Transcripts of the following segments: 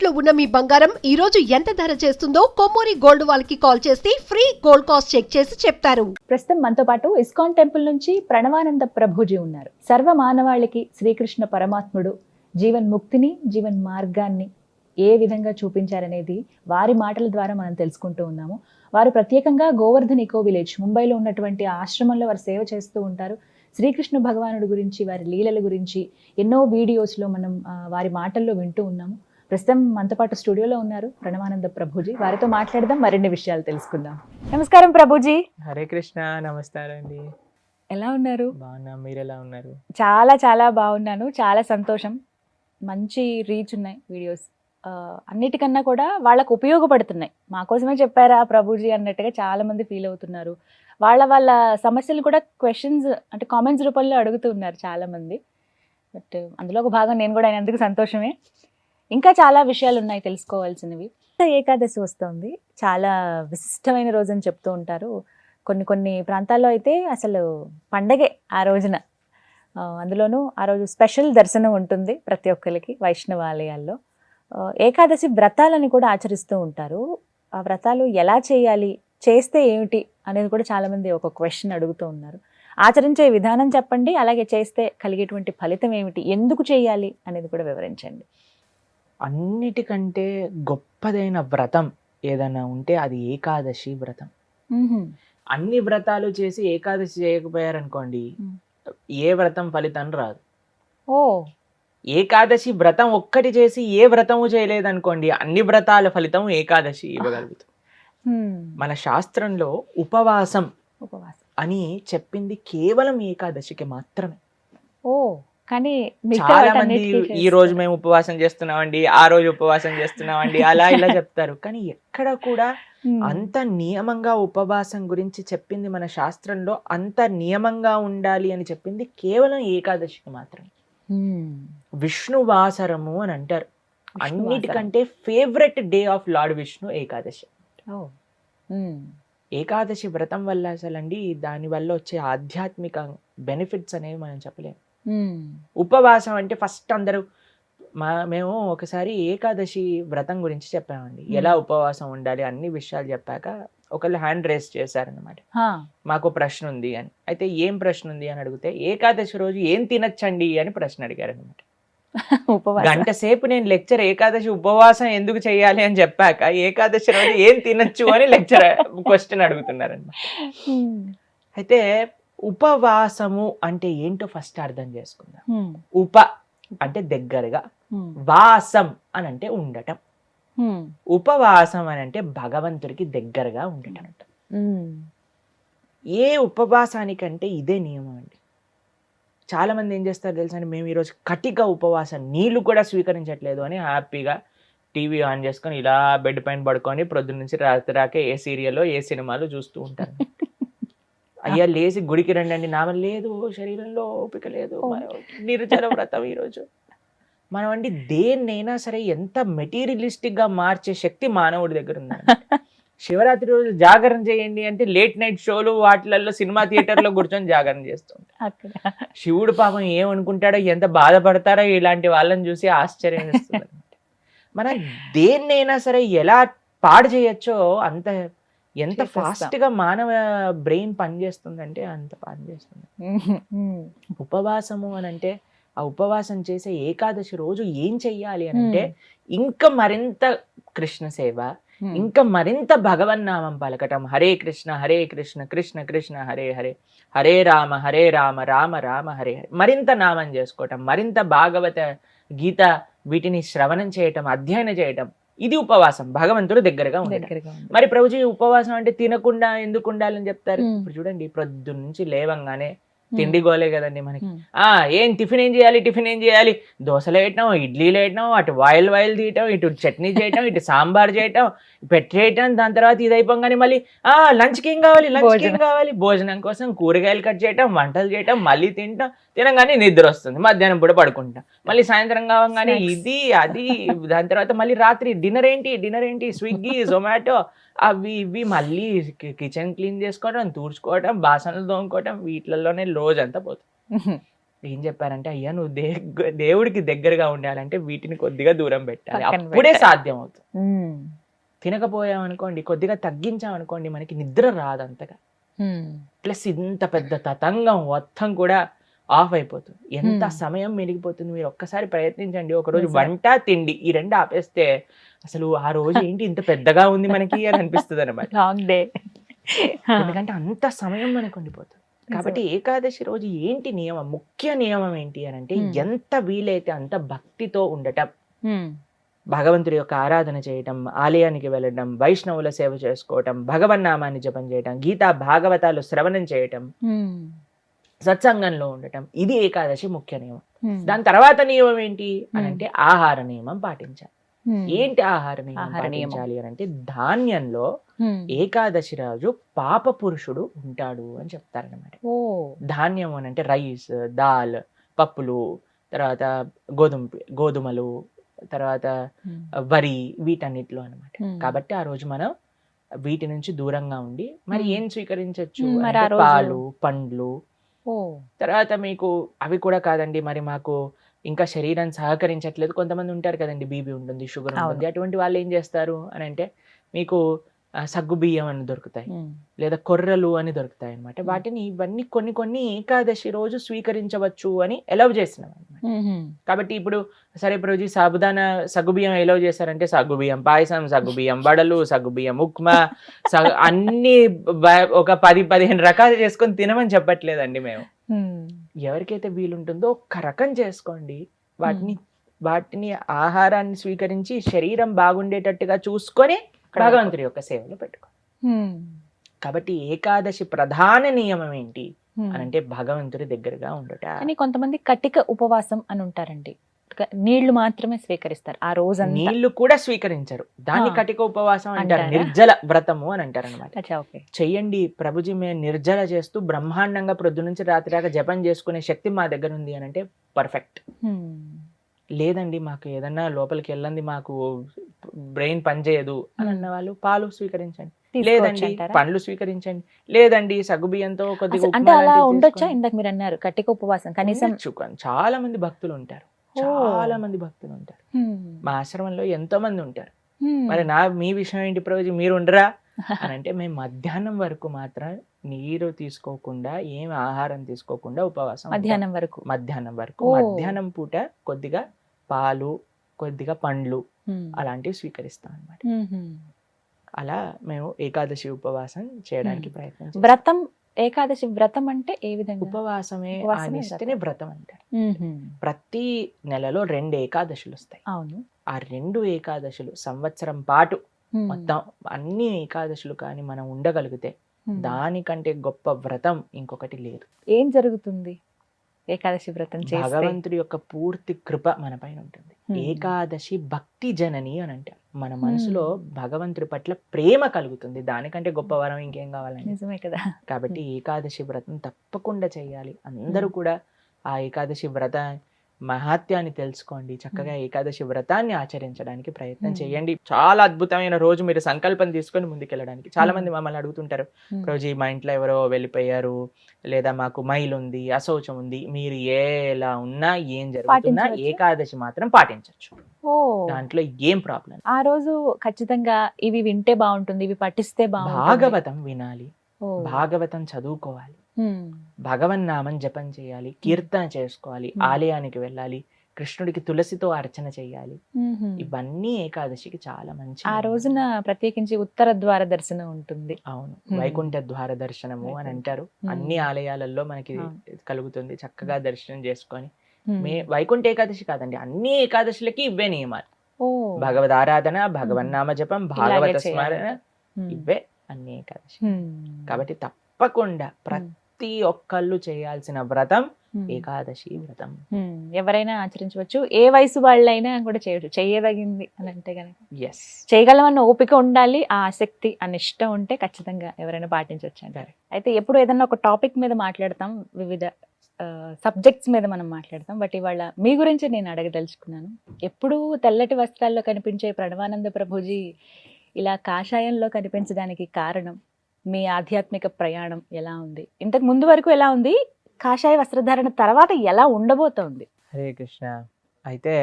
తాకట్టులో ఉన్న మీ బంగారం ఈ రోజు ఎంత ధర చేస్తుందో కొమ్మూరి గోల్డ్ వాళ్ళకి కాల్ చేస్తే ఫ్రీ గోల్డ్ కాస్ట్ చెక్ చేసి చెప్తారు. ప్రస్తుతం మనతో పాటు ఇస్కాన్ టెంపుల్ నుంచి ప్రణవానంద ప్రభుజీ ఉన్నారు. సర్వ మానవాళికి శ్రీకృష్ణ పరమాత్ముడు జీవన్ ముక్తిని, జీవన్ మార్గాన్ని ఏ విధంగా చూపించారనేది వారి మాటల ద్వారా మనం తెలుసుకుంటూ ఉన్నాము. వారు ప్రత్యేకంగా గోవర్ధన్ ఇకో విలేజ్ ముంబైలో ఉన్నటువంటి ఆశ్రమంలో వారు సేవ చేస్తూ ఉంటారు. శ్రీకృష్ణ భగవానుడి గురించి, వారి లీలల గురించి ఎన్నో వీడియోస్లో మనం వారి మాటల్లో వింటూ ఉన్నాము. ప్రస్తుతం మనతో పాటు స్టూడియోలో ఉన్నారు ప్రణవానంద ప్రభుజీ. వారితో మాట్లాడదాం, మరిన్ని విషయాలు తెలుసుకుందాం. నమస్కారం ప్రభుజీ. హరే కృష్ణ. నమస్కారం అండి. ఎలా ఉన్నారు? బాగున్నా, మీరు ఎలా ఉన్నారు? చాలా చాలా బాగున్నాను. చాలా సంతోషం. మంచి రీచ్ ఉన్నాయి వీడియోస్. అన్నిటికన్నా కూడా వాళ్ళకు ఉపయోగపడుతున్నాయి. మాకోసమే చెప్పారా ప్రభుజీ అన్నట్టుగా చాలా మంది ఫీల్ అవుతున్నారు. వాళ్ళ సమస్యలు కూడా క్వశ్చన్స్ అంటే కామెంట్స్ రూపంలో అడుగుతూ ఉన్నారు చాలా మంది. బట్ అందులో ఒక భాగం నేను కూడా అయినందుకు సంతోషమే. ఇంకా చాలా విషయాలు ఉన్నాయి తెలుసుకోవాల్సినవి. ఏకాదశి వస్తుంది, చాలా విశిష్టమైన రోజు అని చెప్తూ ఉంటారు. కొన్ని ప్రాంతాల్లో అయితే అసలు పండగే ఆ రోజున. అందులోనూ ఆ రోజు స్పెషల్ దర్శనం ఉంటుంది ప్రతి ఒక్కరికి వైష్ణవ ఆలయాల్లో. ఏకాదశి వ్రతాలని కూడా ఆచరిస్తూ ఉంటారు. ఆ వ్రతాలు ఎలా చేయాలి, చేస్తే ఏమిటి అనేది కూడా చాలామంది ఒక క్వశ్చన్ అడుగుతూ ఉన్నారు. ఆచరించే విధానం చెప్పండి, అలాగే చేస్తే కలిగేటువంటి ఫలితం ఏమిటి, ఎందుకు చేయాలి అనేది కూడా వివరించండి. అన్నిటికంటే గొప్పదైన వ్రతం ఏదైనా ఉంటే అది ఏకాదశి వ్రతం. అన్ని వ్రతాలు చేసి ఏకాదశి చేయకపోయారనుకోండి, ఏ వ్రతం ఫలితం రాదు. ఓ, ఏకాదశి వ్రతం ఒక్కటి చేసి ఏ వ్రతము చేయలేదనుకోండి, అన్ని వ్రతాల ఫలితం ఏకాదశి ఇవ్వగలుగుతాం. మన శాస్త్రంలో ఉపవాసం అని చెప్పింది కేవలం ఏకాదశికి మాత్రమే. ఓ, కానీ చాలా మంది ఈ రోజు మేము ఉపవాసం చేస్తున్నామండి, ఆ రోజు ఉపవాసం చేస్తున్నామండి, అలా ఇలా చెప్తారు. కానీ ఎక్కడ కూడా అంత నియమంగా ఉపవాసం గురించి చెప్పింది మన శాస్త్రంలో, అంత నియమంగా ఉండాలి అని చెప్పింది కేవలం ఏకాదశికి మాత్రమే. విష్ణువాసరము అని అంటారు. అన్నిటికంటే favourite day of lord Vishnu Ekadashi. Ekadashi వ్రతం వల్ల అసలండి దాని వల్ల వచ్చే ఆధ్యాత్మిక బెనిఫిట్స్ అనేవి మనం చెప్పలేము. ఉపవాసం అంటే ఫస్ట్ అందరూ మేము ఒకసారి ఏకాదశి వ్రతం గురించి చెప్పామండి, ఎలా ఉపవాసం ఉండాలి అన్ని విషయాలు చెప్పాక ఒకళ్ళు హ్యాండ్ రేస్ చేశారనమాట, మాకు ప్రశ్న ఉంది అని. అయితే ఏం ప్రశ్న ఉంది అని అడిగితే, ఏకాదశి రోజు ఏం తినచ్చండి అని ప్రశ్న అడిగారు అనమాట. గంట సేపు నేను లెక్చర్ ఏకాదశి ఉపవాసం ఎందుకు చేయాలి అని చెప్పాక ఏకాదశి రోజు ఏం తినచ్చు అని లెక్చర్ క్వశ్చన్ అడుగుతున్నారన్నమాట. అయితే ఉపవాసము అంటే ఏంటో ఫస్ట్ అర్థం చేసుకుందాం. ఉప అంటే దగ్గరగా, వాసం అని అంటే ఉండటం. ఉపవాసం అని అంటే భగవంతుడికి దగ్గరగా ఉండటం. ఏ ఉపవాసానికంటే ఇదే నియమం అండి. చాలా మంది ఏం చేస్తారు తెలుసా అండి, మేము ఈరోజు కటిక ఉపవాసం, నీళ్లు కూడా స్వీకరించట్లేదు అని హ్యాపీగా టీవీ ఆన్ చేసుకొని ఇలా బెడ్ పైన పడుకొని ప్రొద్దున నుంచి రాత్రి రాకే ఏ సీరియల్లో ఏ సినిమాలు చూస్తూ ఉంటారు. అయ్యా లేచి గుడికి రండి అండి, నామ లేదు, శరీరంలో ఓపిక లేదు, నిర్జల వ్రతం ఈరోజు. మనం అండి దేన్నైనా సరే ఎంత మెటీరియలిస్టిక్ గా మార్చే శక్తి మానవుడి దగ్గర ఉందండి. శివరాత్రి రోజు జాగరణ చేయండి అంటే లేట్ నైట్ షోలు వాటిలలో సినిమా థియేటర్లో కూర్చొని జాగరణ చేస్తుంటారు. శివుడు పాపం ఏమనుకుంటాడో, ఎంత బాధపడతారో ఇలాంటి వాళ్ళని చూసి ఆశ్చర్యం వేస్తుంది. మనం దేన్నైనా సరే ఎలా పాడు చేయొచ్చో అంత, ఎంత ఫాస్ట్ గా మానవ బ్రెయిన్ పనిచేస్తుందంటే అంత పనిచేస్తుంది. ఉపవాసము అని అంటే, ఆ ఉపవాసం చేసే ఏకాదశి రోజు ఏం చెయ్యాలి అని అంటే, ఇంకా మరింత కృష్ణ సేవ, ఇంకా మరింత భగవన్నామం పలకటం. హరే కృష్ణ కృష్ణ కృష్ణ హరే హరే, హరే రామ రామ రామ హరే హరే. మరింత నామం చేసుకోవటం, మరింత భాగవత గీత వీటిని శ్రవణం చేయటం, అధ్యయనం చేయటం. ఇది ఉపవాసం, భగవంతుడు దగ్గరగా ఉండటం. మరి ప్రభుజీ ఉపవాసం అంటే తినకుండా ఎందుకు ఉండాలని చెప్తారు? ఇప్పుడు చూడండి, ప్రొద్దు నుంచి లేవంగానే తిండి గోలే కదండి మనకి. ఏం టిఫిన్ ఏం చేయాలి, దోశలు వేయటం, ఇడ్లీలు వేయటం, అటు వాయిల్ తీయటం, ఇటు చట్నీ చేయటం, ఇటు సాంబార్ చేయటం, పెట్టేయటం. దాని తర్వాత ఇది అయిపోగానే మళ్ళీ లంచ్కి ఏం కావాలి, భోజనం కోసం కూరగాయలు కట్ చేయటం, వంటలు చేయటం, మళ్ళీ తినగానే నిద్ర వస్తుంది, మధ్యాహ్నం పూట పడుకుంటాం, మళ్ళీ సాయంత్రం కావగానే ఇది అది. దాని తర్వాత మళ్ళీ రాత్రి డిన్నర్ ఏంటి, స్విగ్గీ జొమాటో అవి ఇవి, మళ్ళీ కిచెన్ క్లీన్ చేసుకోవడం, తూడ్చుకోవడం, బాసనలు తోముకోవడం, వీటిలలోనే రోజంతా పోతుంది. ఏం చెప్పారంటే, అయ్యా నువ్వు దేవుడికి దగ్గరగా ఉండాలంటే వీటిని కొద్దిగా దూరం పెట్టాలి, పక్కన అప్పుడే పెట్టాలి. సాధ్యం అవుతుంది. ఉమ్, తినకపోయామనుకోండి, కొద్దిగా తగ్గించామనుకోండి, మనకి నిద్ర రాదు అంతగా. ఉమ్, ప్లస్ ఇంత పెద్ద తతంగం మొత్తం కూడా ఆఫ్ అయిపోతుంది. ఎంత Hmm. సమయం మిగిలిపోతుంది. మీరు ఒక్కసారి ప్రయత్నించండి. ఒకరోజు నిజమే. వంట తిండి ఈ రెండు ఆపేస్తే అసలు ఆ రోజు ఏంటి ఇంత పెద్దగా ఉంది మనకి అని అనిపిస్తుంది అనమాట. Long day. ఎందుకంటే అంత సమయం మనకు ఉండిపోతుంది. కాబట్టి ఏకాదశి రోజు ఏంటి నియమం, ముఖ్య నియమం ఏంటి అని అంటే, ఎంత వీలైతే అంత భక్తితో ఉండటం, భగవంతుడి యొక్క ఆరాధన చేయటం, ఆలయానికి వెళ్ళడం, వైష్ణవుల సేవ చేసుకోవటం, భగవన్నామాన్ని జపం చేయటం, గీతా భాగవతాలు శ్రవణం చేయటం, సత్సంగంలో ఉండటం, ఇది ఏకాదశి ముఖ్య నియమం. దాని తర్వాత నియమం ఏంటి అని అంటే ఆహార నియమం పాటించాలి. ఏంటి ఆహార నియమం ఆహార నియమం. పాటించాలి అని అంటే, ధాన్యంలో ఏకాదశి రోజు పాప పురుషుడు ఉంటాడు అని చెప్తారనమాట. ఓ ధాన్యం అని అంటే రైస్, దాల్, పప్పులు, తర్వాత గోధుమలు, తర్వాత వరి, వీటన్నిటిలో అనమాట. కాబట్టి ఆ రోజు మనం వీటి నుంచి దూరంగా ఉండి మరి ఏం స్వీకరించవచ్చు మరి ఆ అంటే రోజు- పాలు, పండ్లు. ఓ తర్వాత మీకు అవి కూడా కాదండి, మరి మాకు ఇంకా శరీరం సహకరించట్లేదు, కొంతమంది ఉంటారు కదండి, బీపీ ఉంటుంది, షుగర్ ఉంటుంది, అటువంటి వాళ్ళు ఏం చేస్తారు అని అంటే, మీకు సగ్గు బియ్యం అని దొరుకుతాయి, లేదా కొర్రలు అని దొరుకుతాయి అనమాట. వాటిని ఇవన్నీ కొన్ని ఏకాదశి రోజు స్వీకరించవచ్చు అని ఎలవ్ చేసినాం అనమాట. కాబట్టి ఇప్పుడు సరే రోజు సాబుదానా సగ్గుబియ్యం ఎలవ్ చేశారంటే, సగ్గుబియ్యం పాయసం, సగ్గుబియ్యం వడలు, సగ్గుబియ్యం ఉప్మా, అన్ని ఒక 10-15 రకాలు చేసుకొని తినమని చెప్పట్లేదండి మేము. ఎవరికైతే వీలుంటుందో ఒక్క రకం చేసుకోండి. వాటిని ఆహారాన్ని స్వీకరించి శరీరం బాగుండేటట్టుగా చూసుకొని భగవంతుడి యొక్క సేవలో పెట్టుకో. కాబట్టి ఏకాదశి ప్రధాన నియమం ఏంటి అని అంటే, భగవంతుడి దగ్గరగా ఉండట. అని కొంతమంది కటిక ఉపవాసం అని ఉంటారండి, నీళ్లు మాత్రమే స్వీకరిస్తారు ఆ రోజంతా. నీళ్లు కూడా స్వీకరించరు, దాన్ని కటిక ఉపవాసం అంటారు, అంటారా? నిర్జల వ్రతము అని అంటారు అనమాట. అచ్చా, ఓకే. చెయ్యండి ప్రభుజీ, మేము నిర్జల చేస్తూ బ్రహ్మాండంగా ప్రొద్దు నుంచి రాత్రి దాకా జపం చేసుకునే శక్తి మా దగ్గర ఉంది అని అంటే పర్ఫెక్ట్. లేదండి మాకు ఏదన్నా లోపలికి వెళ్ళండి, మాకు బ్రెయిన్ పనిచేయదు అని అన్న వాళ్ళు పాలు స్వీకరించండి, లేదండి అంటారా? పండ్లు స్వీకరించండి, లేదండి సగ్గుబియ్యంతో కొద్దిగా అంటే ఉప్మా అలా లాంటివి ఉండొచ్చా? చేసుకోండి. ఇందాక మీరు అన్నారు కటిక ఉపవాసం కనీసం. ఉండొచ్చు, కానీ చాలా మంది భక్తులు ఉంటారు, చాలా మంది భక్తులు ఉంటారు. మా ఆశ్రమంలో ఎంతో మంది ఉంటారు. మరి మీ విషయం ఏంటి ప్రభుజీ, మీరు ఉండరా అని అంటే, మేము మధ్యాహ్నం వరకు మాత్రం నీరు తీసుకోకుండా, ఏం ఆహారం తీసుకోకుండా ఉపవాసం ఉంటాం. మధ్యాహ్నం వరకు మధ్యాహ్నం పూట కొద్దిగా పాలు, కొద్దిగా పండ్లు అలాంటివి స్వీకరిస్తాం అన్నమాట. అలా మేము ఏకాదశి ఉపవాసం చేయడానికి ప్రయత్నం చేస్తాం. వ్రతం, ఏకాదశి వ్రతం అంటే ఏ విధంగా? ఉపవాసమే ఉపవాసమే ఆనిస్తేనే వ్రతం అంటారు. ప్రతి నెలలో 2 ఏకాదశులు వస్తాయి. అవును. ఆ 2 ఏకాదశులు సంవత్సరం పాటు మొత్తం అన్ని ఏకాదశులు కానీ మనం ఉండగలిగితే, దానికంటే గొప్ప వ్రతం ఇంకొకటి లేదు. ఏం జరుగుతుంది ఏకాదశి వ్రతం చేస్తే? భగవంతుడి యొక్క పూర్తి కృప మన పైన ఉంటుంది. ఏకాదశి భక్తి జనని అని అంటారు. మన మనసులో భగవంతుడి పట్ల ప్రేమ కలుగుతుంది, దానికంటే గొప్ప వరం ఇంకేం కావాలండి. నిజమే కదా. కాబట్టి ఏకాదశి వ్రతం తప్పకుండా చేయాలి. అందరూ కూడా ఆ ఏకాదశి వ్రత మహాత్యాన్ని తెలుసుకోండి, చక్కగా ఏకాదశి వ్రతాన్ని ఆచరించడానికి ప్రయత్నం చేయండి. చాలా అద్భుతమైన రోజు, మీరు సంకల్పం తీసుకొని ముందుకెళ్ళడానికి. చాలా మంది మమ్మల్ని అడుగుతుంటారు, రోజు మా ఇంట్లో ఎవరో వెళ్ళిపోయారు, లేదా మాకు మైల్ ఉంది, అశౌచం ఉంది, మీరు ఎలా ఉన్నా ఏం జరుగుతున్నా ఏకాదశి మాత్రం పాటించవచ్చు, దాంట్లో ఏం ప్రాబ్లం. ఆ రోజు ఖచ్చితంగా ఇవి వింటే బాగుంటుంది, ఇవి పఠిస్తే బాగుంటుంది. భాగవతం వినాలి, భాగవతం చదువుకోవాలి, భగవన్నామం జపం చేయాలి, కీర్తన చేసుకోవాలి, ఆలయానికి వెళ్ళాలి, కృష్ణుడికి తులసితో అర్చన చేయాలి. ఇవన్నీ ఏకాదశికి చాలా మంచి. ఆ రోజున ప్రత్యేకించి ఉత్తర ద్వార దర్శనం ఉంటుంది. అవును, వైకుంఠ ద్వార దర్శనము అని అంటారు. అన్ని ఆలయాలలో మనకి కలుగుతుంది. చక్కగా దర్శనం చేసుకొని, వైకుంఠ ఏకాదశి కాదండి, అన్ని ఏకాదశులకి ఇవే నియమాలు. భగవద్ ఆరాధన, భగవన్నామ జపం, భాగవత స్మరణ, ఇవే అన్ని ఏకాదశి. కాబట్టి తప్పకుండా ప్రతి ఒక్కళ్ళు చేయాల్సిన వ్రతం ఏకాదశి వ్రతం. ఎవరైనా ఆచరించవచ్చు, ఏ వయసు వాళ్ళైనా కూడా చేయవచ్చు, చేయదగింది అని అంటే కనుక. ఎస్, చేయగలమన్న ఓపిక ఉండాలి, ఆ ఆసక్తి, ఆ నిష్ట ఉంటే ఖచ్చితంగా ఎవరైనా పాటించవచ్చు అంటారు. అయితే ఎప్పుడు ఏదన్నా ఒక టాపిక్ మీద మాట్లాడతాం, వివిధ సబ్జెక్ట్స్ మీద మనం మాట్లాడతాం. బట్ ఇవాళ మీ గురించి నేను అడగదలుచుకున్నాను. ఎప్పుడూ తెల్లటి వస్త్రాల్లో కనిపించే ప్రణవానంద ప్రభుజీ ఇలా కాషాయంలో కనిపించడానికి కారణం, మీ ఆధ్యాత్మిక ప్రయాణం ఎలా ఉంది? ఇంతకు ముందు వరకు ఎలా ఉంది, కాషాయ వస్త్రధారణ తర్వాత ఎలా ఉండబోతోంది? హరే కృష్ణ. అయితే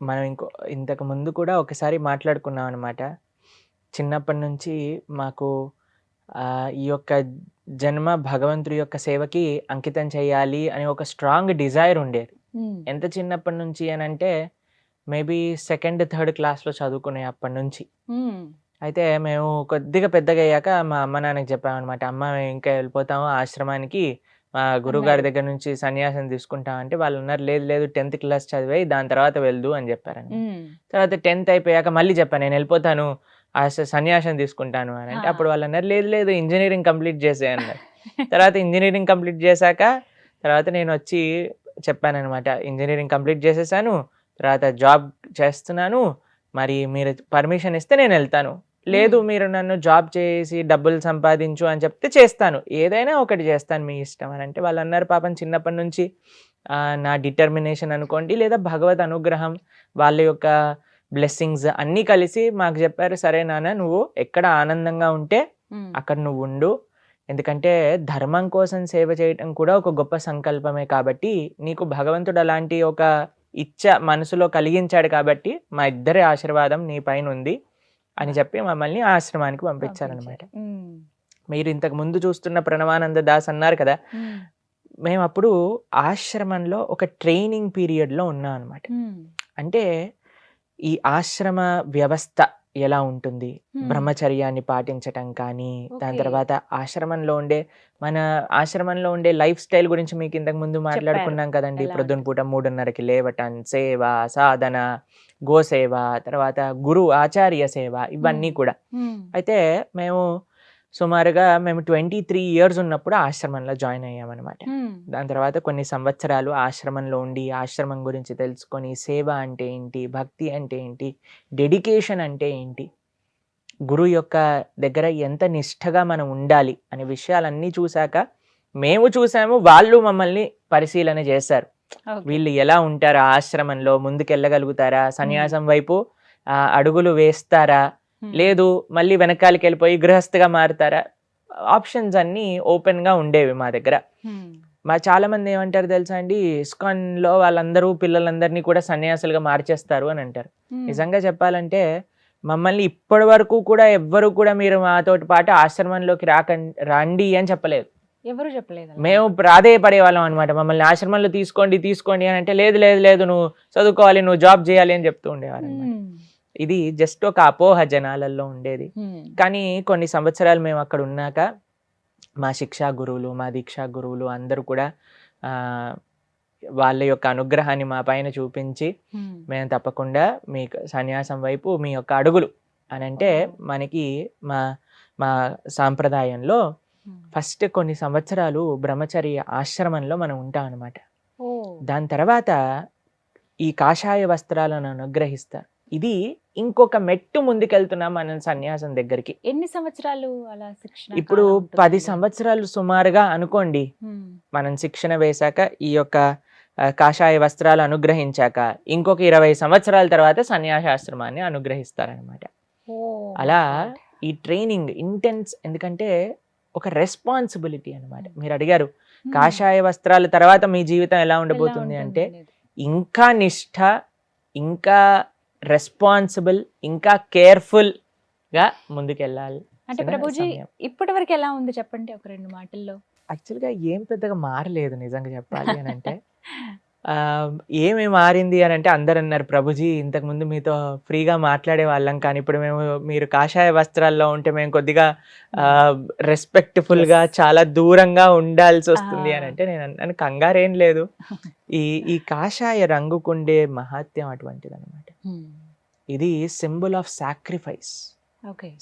మనం ఇంతకు ముందు కూడా ఒకసారి మాట్లాడుకున్నాం అనమాట. చిన్నప్పటి నుంచి మాకు ఈ యొక్క జన్మ భగవంతుడి యొక్క సేవకి అంకితం చేయాలి అని ఒక స్ట్రాంగ్ డిజైర్ ఉండేది. ఎంత చిన్నప్పటి నుంచి అని అంటే మేబీ 2nd, 3rd క్లాస్లో చదువుకునే అప్పటి నుంచి. అయితే మేము కొద్దిగా పెద్దగా అయ్యాక మా అమ్మ నాన్నకి చెప్పామన్నమాట. అమ్మ మేము ఇంకా వెళ్ళిపోతాము ఆశ్రమానికి, మా గురువుగారి దగ్గర నుంచి సన్యాసం తీసుకుంటాం అంటే వాళ్ళు అన్నారు, లేదు లేదు 10th క్లాస్ చదివాయి దాని తర్వాత వెళ్దు అని చెప్పారని. తర్వాత 10th అయిపోయాక మళ్ళీ చెప్పాను నేను వెళ్ళిపోతాను సన్యాసం తీసుకుంటాను అని అంటే అప్పుడు వాళ్ళు అన్నారు, లేదు లేదు ఇంజనీరింగ్ కంప్లీట్ చేసే అన్నారు. తర్వాత ఇంజనీరింగ్ కంప్లీట్ చేశాక తర్వాత నేను వచ్చి చెప్పానన్నమాట, ఇంజనీరింగ్ కంప్లీట్ చేసేసాను, తర్వాత జాబ్ చేస్తున్నాను, మరి మీరు పర్మిషన్ ఇస్తే నేను వెళ్తాను, లేదు మీరు నన్ను జాబ్ చేసి డబ్బులు సంపాదించు అని చెప్తే చేస్తాను, ఏదైనా ఒకటి చేస్తాను మీ ఇష్టం అని అంటే వాళ్ళు అన్నారు, పాపం చిన్నప్పటి నుంచి నా డిటర్మినేషన్ అనుకోండి లేదా భగవద్ అనుగ్రహం వాళ్ళ యొక్క బ్లెస్సింగ్స్ అన్నీ కలిసి మాకు చెప్పారు, సరే నాన్న నువ్వు ఎక్కడ ఆనందంగా ఉంటే అక్కడ నువ్వు ఉండు, ఎందుకంటే ధర్మం కోసం సేవ చేయటం కూడా ఒక గొప్ప సంకల్పమే కాబట్టి నీకు భగవంతుడు అలాంటి ఒక ఇచ్చ మనసులో కలిగించాడు కాబట్టి మా ఇద్దరి ఆశీర్వాదం నీ పైన ఉంది అని చెప్పి మమ్మల్ని ఆశ్రమానికి పంపించారనమాట. మీరు ఇంతకు ముందు చూస్తున్న ప్రణవానంద దాస్ అన్నారు కదా, మేము అప్పుడు ఆశ్రమంలో ఒక ట్రైనింగ్ పీరియడ్లో ఉన్నాం అనమాట. అంటే ఈ ఆశ్రమ వ్యవస్థ ఎలా ఉంటుంది, బ్రహ్మచర్యాన్ని పాటించటం కానీ, దాని తర్వాత మన ఆశ్రమంలో ఉండే లైఫ్ స్టైల్ గురించి మీకు ఇంతకు ముందు మాట్లాడుకున్నాం కదండి. ప్రొద్దున పూట 3:30కి లేవటం, సేవ, సాధన, గోసేవ, తర్వాత గురు ఆచార్య సేవ, ఇవన్నీ కూడా. అయితే మేము సుమారుగా 23 years ఉన్నప్పుడు ఆశ్రమంలో జాయిన్ అయ్యామన్నమాట. దాని తర్వాత కొన్ని సంవత్సరాలు ఆశ్రమంలో ఉండి ఆశ్రమం గురించి తెలుసుకొని సేవ అంటే ఏంటి, భక్తి అంటే ఏంటి, డెడికేషన్ అంటే ఏంటి, గురువు యొక్క దగ్గర ఎంత నిష్ఠగా మనం ఉండాలి అనే విషయాలన్నీ చూశాక మేము చూసాము, వాళ్ళు మమ్మల్ని పరిశీలన చేశారు. వీళ్ళు ఎలా ఉంటారా ఆశ్రమంలో, ముందుకెళ్ళగలుగుతారా, సన్యాసం వైపు అడుగులు వేస్తారా, లేదు మళ్ళీ వెనకాలకి వెళ్ళిపోయి గృహస్థిగా మారుతారా, ఆప్షన్స్ అన్నీ ఓపెన్గా ఉండేవి మా దగ్గర. మా చాలా మంది ఏమంటారు తెలుసా అండి, ఇస్కాన్లో వాళ్ళందరూ పిల్లలందరినీ కూడా సన్యాసులుగా మార్చేస్తారు అని అంటారు. నిజంగా చెప్పాలంటే మమ్మల్ని ఇప్పటి వరకు కూడా ఎవ్వరు కూడా మీరు మాతోటి పాటు ఆశ్రమంలోకి రండి అని చెప్పలేదు. ఎవరు చెప్పలేదు. మేము ప్రాధేయపడే వాళ్ళం అనమాట, మమ్మల్ని ఆశ్రమంలో తీసుకోండి అని అంటే లేదు లేదు లేదు నువ్వు చదువుకోవాలి, నువ్వు జాబ్ చేయాలి అని చెప్తూ ఉండేవారు అనమాట. ఇది జస్ట్ ఒక అపోహ జనాలలో ఉండేది. కానీ కొన్ని సంవత్సరాలు మేము అక్కడ ఉన్నాక మా శిక్షా గురువులు, మా దీక్షా గురువులు అందరూ కూడా వాళ్ళ యొక్క అనుగ్రహాన్ని మా పైన చూపించి మేము తప్పకుండా మీ సన్యాసం వైపు మీ యొక్క అడుగులు అని అంటే మనకి మా సాంప్రదాయంలో ఫస్ట్ కొన్ని సంవత్సరాలు బ్రహ్మచర్య ఆశ్రమంలో మనం ఉంటాం అనమాట. దాని తర్వాత ఈ కాషాయ వస్త్రాలను అనుగ్రహిస్తారు. ఇది ఇంకొక మెట్టు ముందుకెళ్తున్నాం మనం సన్యాసం దగ్గరికి. ఎన్ని సంవత్సరాలు అలా శిక్షణ? ఇప్పుడు 10 సంవత్సరాలు సుమారుగా అనుకోండి. మనం శిక్షణ వేశాక ఈ యొక్క కాషాయ వస్త్రాలు అనుగ్రహించాక ఇంకొక 20 సంవత్సరాల తర్వాత సన్యాసాశ్రమాన్ని అనుగ్రహిస్తారనమాట. అలా ఈ ట్రైనింగ్ ఇంటెన్స్, ఎందుకంటే ఒక రెస్పాన్సిబిలిటీ అనమాట. మీరు అడిగారు కాషాయ వస్త్రాల తర్వాత మీ జీవితం ఎలా ఉండబోతుంది అంటే, ఇంకా నిష్ఠ, ఇంకా రెస్పాన్సిబుల్, ఇంకా కేర్ఫుల్ గా ముందుకెళ్ళాలి. అంటే ప్రభుజీ ఇప్పటి వరకు ఎలా ఉంది చెప్పండి ఒక 2 మాటల్లో. యాక్చువల్గా ఏం పెద్దగా మారలేదు నిజంగా చెప్పాలి అని అంటే. ఏమి మారింది అని అంటే అందరు అన్నారు, ప్రభుజీ ఇంతకుముందు మీతో ఫ్రీగా మాట్లాడే వాళ్ళం కానీ ఇప్పుడు మీరు కాషాయ వస్త్రాల్లో ఉంటే మేము కొద్దిగా రెస్పెక్ట్ఫుల్గా చాలా దూరంగా ఉండాల్సి వస్తుంది అని అంటే నేను అన్నాను, కంగారేం లేదు, ఈ కాషాయ రంగుకుండే మహత్యం అటువంటిది అనమాట. ఇది symbol of sacrifice,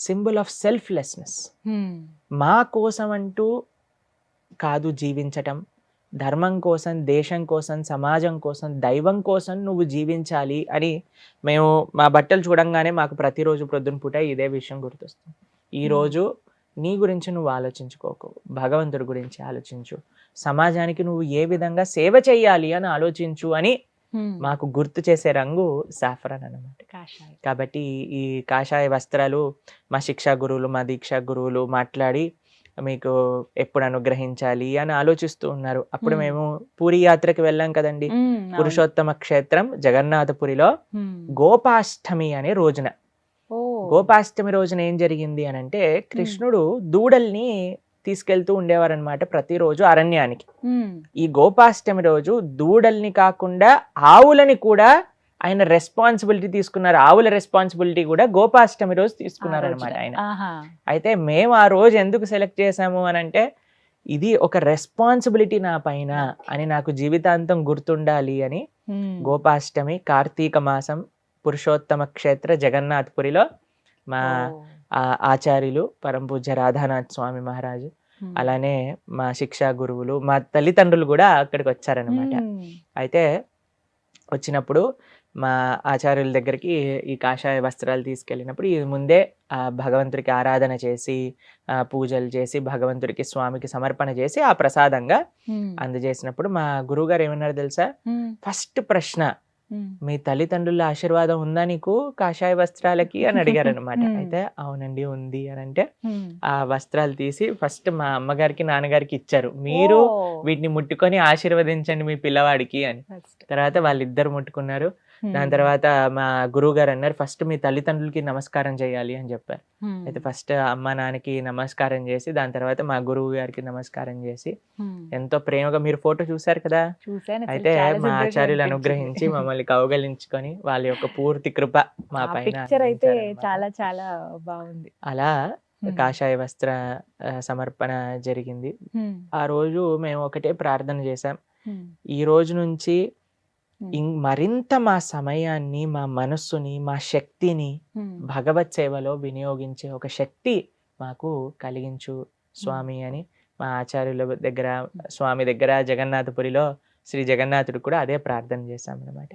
symbol of selflessness. మా కోసం అంటూ కాదు జీవించటం, ధర్మం కోసం, దేశం కోసం, సమాజం కోసం, దైవం కోసం నువ్వు జీవించాలి అని మేము మా బట్టలు చూడంగానే మాకు ప్రతిరోజు ప్రొద్దున పూట ఇదే విషయం గుర్తొస్తుంది. ఈరోజు నీ గురించి నువ్వు ఆలోచించుకోకు, భగవంతుడి గురించి ఆలోచించు, సమాజానికి నువ్వు ఏ విధంగా సేవ చేయాలి అని ఆలోచించు అని మాకు గుర్తు చేసే రంగు సాఫ్రాన్ అన్నమాట. కాబట్టి ఈ కాషాయ వస్త్రాలు మా శిక్షా గురువులు, మా దీక్షా గురువులు మాట్లాడి మీకు ఎప్పుడు అనుగ్రహించాలి అని ఆలోచిస్తూ ఉన్నారు. అప్పుడు Hmm. మేము పూరి యాత్రకి వెళ్ళాం కదండి. అవును. పురుషోత్తమ క్షేత్రం జగన్నాథపురిలో గోపాష్టమి అనే రోజున, ఓ. గోపాష్టమి రోజున ఏం జరిగింది అని అంటే, కృష్ణుడు దూడల్ని తీసుకెళ్తూ ఉండేవారనమాట ప్రతిరోజు అరణ్యానికి. ఈ గోపాష్టమి రోజు దూడల్ని కాకుండా ఆవులని కూడా ఆయన రెస్పాన్సిబిలిటీ తీసుకున్నారు. ఆవుల రెస్పాన్సిబిలిటీ కూడా గోపాష్టమి రోజు తీసుకున్నారు అనమాట ఆయన. అయితే మేము ఆ రోజు ఎందుకు సెలెక్ట్ చేసాము అని అంటే, ఇది ఒక రెస్పాన్సిబిలిటీ నా పైన అని నాకు జీవితాంతం గుర్తుండాలి అని గోపాష్టమి కార్తీక మాసం పురుషోత్తమ క్షేత్ర జగన్నాథపురిలో మా ఆచార్యులు పరమ పూజ్య రాధానాథ్ స్వామి మహారాజు, అలానే మా శిక్షా గురువులు, మా తల్లిదండ్రులు కూడా అక్కడికి వచ్చారనమాట. అయితే వచ్చినప్పుడు మా ఆచార్యుల దగ్గరికి ఈ కాషాయ వస్త్రాలు తీసుకెళ్ళినప్పుడు ఇది ముందే భగవంతుడికి ఆరాధన చేసి పూజలు చేసి భగవంతుడికి స్వామికి సమర్పణ చేసి ఆ ప్రసాదంగా అందజేసినప్పుడు మా గురువు గారు ఏమన్నారు తెలుసా, ఫస్ట్ ప్రశ్న, మీ తల్లిదండ్రుల ఆశీర్వాదం ఉందా నీకు కాషాయ వస్త్రాలకి అని అడిగారు అనమాట. అయితే అవునండి ఉంది అని అంటే ఆ వస్త్రాలు తీసి ఫస్ట్ మా అమ్మగారికి నాన్నగారికి ఇచ్చారు. మీరు వీటిని ముట్టుకొని ఆశీర్వదించండి మీ పిల్లవాడికి అని. తర్వాత వాళ్ళిద్దరు ముట్టుకున్నారు. దాని తర్వాత మా గురువు గారు అన్నారు, ఫస్ట్ మీ తల్లిదండ్రులకి నమస్కారం చేయాలి అని చెప్పారు. అయితే ఫస్ట్ అమ్మ నాన్నకి నమస్కారం చేసి దాని తర్వాత మా గురువు గారికి నమస్కారం చేసి ఎంతో ప్రేమగా, మీరు ఫోటో చూసారు కదా, అయితే మా ఆచార్యులు అనుగ్రహించి మమ్మల్ని కౌగలించుకొని వాళ్ళ యొక్క పూర్తి కృప మా పైన అయితే చాలా చాలా బాగుంది. అలా కాషాయ వస్త్ర సమర్పణ జరిగింది. ఆ రోజు మేము ఒకటే ప్రార్థన చేశాం, ఈ రోజు నుంచి మరింత మా సమయాన్ని, మా మనస్సుని, మా శక్తిని భగవత్ సేవలో వినియోగించే ఒక శక్తి మాకు కలిగించు స్వామి అని మా ఆచార్యుల దగ్గర, స్వామి దగ్గర జగన్నాథపురిలో శ్రీ జగన్నాథుడు కూడా అదే ప్రార్థన చేశాం అనమాట.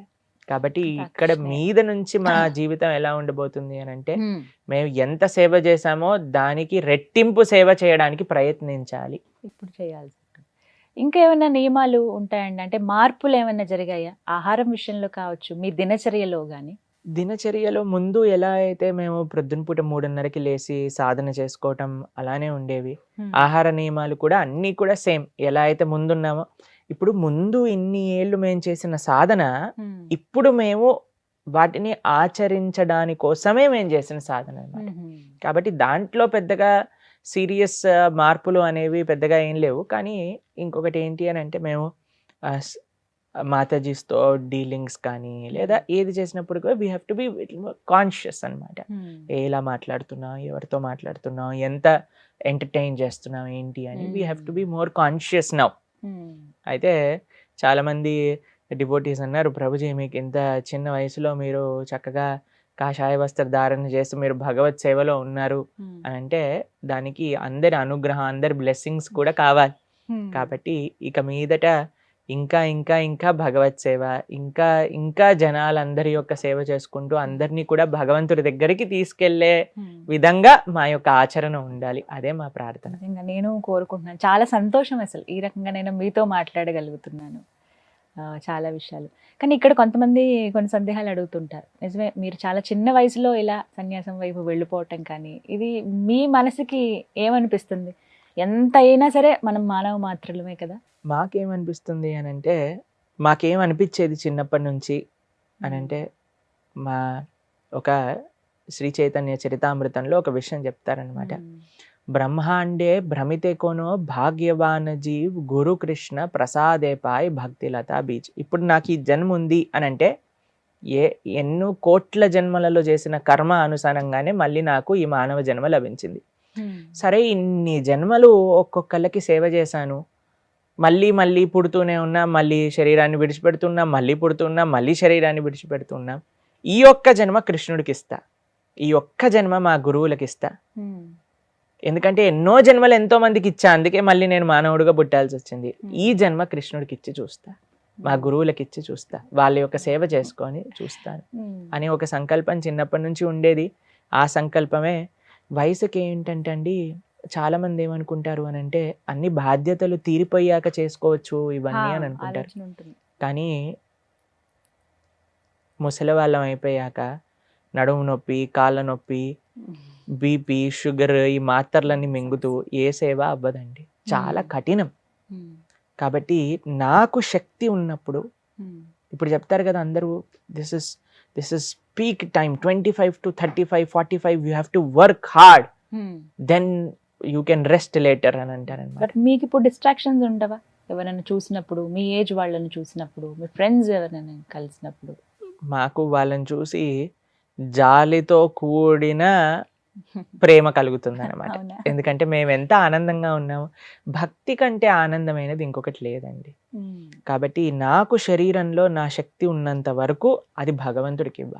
కాబట్టి ఇక్కడ మీద నుంచి మా జీవితం ఎలా ఉండబోతుంది అని అంటే, మేము ఎంత సేవ చేశామో దానికి రెట్టింపు సేవ చేయడానికి ప్రయత్నించాలి. ఇప్పుడు చేయాల్సి ఇంకా ఏమైనా నియమాలు ఉంటాయండి? అంటే మార్పులు ఏమైనా జరిగాయా ఆహారం విషయంలో కావచ్చు, మీ దినచర్యలో గానీ? దినచర్యలో ముందు ఎలా అయితే మేము ప్రొద్దున పూట 3:30కి లేసి సాధన చేసుకోవటం అలానే ఉండేవి. ఆహార నియమాలు కూడా అన్నీ కూడా సేమ్ ఎలా అయితే ముందున్నామో. ఇప్పుడు ముందు ఇన్ని ఏళ్ళు మేము చేసిన సాధన ఇప్పుడు మేము వాటిని ఆచరించడాని కోసమే మేము చేసిన సాధన అన్నమాట. కాబట్టి దాంట్లో పెద్దగా సీరియస్ మార్పులు అనేవి పెద్దగా ఏం లేవు. కానీ ఇంకొకటి ఏంటి అని అంటే, మేము మాతాజీస్తో డీలింగ్స్ కానీ లేదా ఏది చేసినప్పుడు కూడా we have to be conscious అనమాట. ఎలా మాట్లాడుతున్నాం, ఎవరితో మాట్లాడుతున్నాం, ఎంత ఎంటర్టైన్ చేస్తున్నాం ఏంటి అని we have to be more conscious now. అయితే చాలామంది డివోటీస్ అన్నారు, ప్రభుజీ మీకు ఇంత చిన్న వయసులో మీరు చక్కగా కాషాయ వస్త్ర ధారణ చేసి మీరు భగవత్ సేవలో ఉన్నారు అని అంటే దానికి అందరి అనుగ్రహం, అందరి బ్లెస్సింగ్స్ కూడా కావాలి. కాబట్టి ఇక మీదట ఇంకా ఇంకా ఇంకా భగవత్ సేవ, ఇంకా ఇంకా జనాలందరి యొక్క సేవ చేసుకుంటూ అందరినీ కూడా భగవంతుడి దగ్గరికి తీసుకెళ్లే విధంగా మా యొక్క ఆచరణ ఉండాలి. అదే మా ప్రార్థన. నేను కోరుకుంటున్నాను. చాలా సంతోషం అసలు ఈ రకంగా నేను మీతో మాట్లాడగలుగుతున్నాను చాలా విషయాలు. కానీ ఇక్కడ కొంతమంది కొన్ని సందేహాలు అడుగుతుంటారు. నిజమే, మీరు చాలా చిన్న వయసులో ఇలా సన్యాసం వైపు వెళ్ళిపోవటం కానీ ఇది మీ మనసుకి ఏమనిపిస్తుంది? ఎంత అయినా సరే మనం మానవ మాత్రమే కదా. మాకేమనిపిస్తుంది అని అంటే, మాకేమనిపించేది చిన్నప్పటి నుంచి అని అంటే, మా ఒక శ్రీ చైతన్య చరితామృతంలో ఒక విషయం చెప్తారనమాట. బ్రహ్మాండే భ్రమితే కోనో భాగ్యవాన్ జీవ్ గురు కృష్ణ ప్రసాదేపాయ్ భక్తిలతా బీచ్. ఇప్పుడు నాకు ఈ జన్మ ఉంది అని అంటే ఎన్నో కోట్ల జన్మలలో చేసిన కర్మ అనుసారంగానే మళ్ళీ నాకు ఈ మానవ జన్మ లభించింది. సరే, ఇన్ని జన్మలు ఒక్కొక్కళ్ళకి సేవ చేశాను, మళ్ళీ మళ్ళీ పుడుతూనే ఉన్నా, మళ్ళీ శరీరాన్ని విడిచిపెడుతున్నా, మళ్ళీ పుడుతున్నా, మళ్ళీ శరీరాన్ని విడిచిపెడుతున్నా. ఈ ఒక్క జన్మ కృష్ణుడికి ఇస్తా, ఈ ఒక్క జన్మ మా గురువులకి ఇస్తా. ఎందుకంటే ఎన్నో జన్మలు ఎంతో మందికి ఇచ్చా, అందుకే మళ్ళీ నేను మానవుడిగా పుట్టాల్సి వచ్చింది. ఈ జన్మ కృష్ణుడికి ఇచ్చి చూస్తా, మా గురువులకి ఇచ్చి చూస్తా, వాళ్ళ యొక్క సేవ చేసుకొని చూస్తాను అని ఒక సంకల్పం చిన్నప్పటి నుంచి ఉండేది. ఆ సంకల్పమే వయసుకి ఏంటంటే అండి, చాలా మంది ఏమనుకుంటారు అని అంటే అన్ని బాధ్యతలు తీరిపోయాక చేసుకోవచ్చు ఇవన్నీ అని అనుకుంటారు. కానీ ముసలి వాళ్ళం అయిపోయాక నడుము నొప్పి, కాళ్ళ నొప్పి, బీపీ షుగర్ ఈ మాత్రలన్నీ మింగుతూ ఏ సేవ అవ్వదండి, చాలా కఠినం. కాబట్టి నాకు శక్తి ఉన్నప్పుడు, ఇప్పుడు చెప్తారు కదా అందరూ, this is peak time 25 to 35 45 you have to work hard, then you can rest later అని అంటారనమాట. బట్ మీకు ఇప్పుడు డిస్ట్రాక్షన్స్ ఉండవా? ఎవరైనా చూసినప్పుడు, మీ ఏజ్ వాళ్ళని చూసినప్పుడు, మీ ఫ్రెండ్స్ ఎవరైనా కలిసినప్పుడు? మాకు వాళ్ళని చూసి జాలితో కూడిన ప్రేమ కలుగుతుంది అనమాట. అవునా? ఎందుకంటే మేము ఎంత ఆనందంగా ఉన్నాము, భక్తి కంటే ఆనందమైనది ఇంకొకటి లేదండి. కాబట్టి నాకు శరీరంలో నా శక్తి ఉన్నంత వరకు అది భగవంతుడికి ఇవ్వాలి.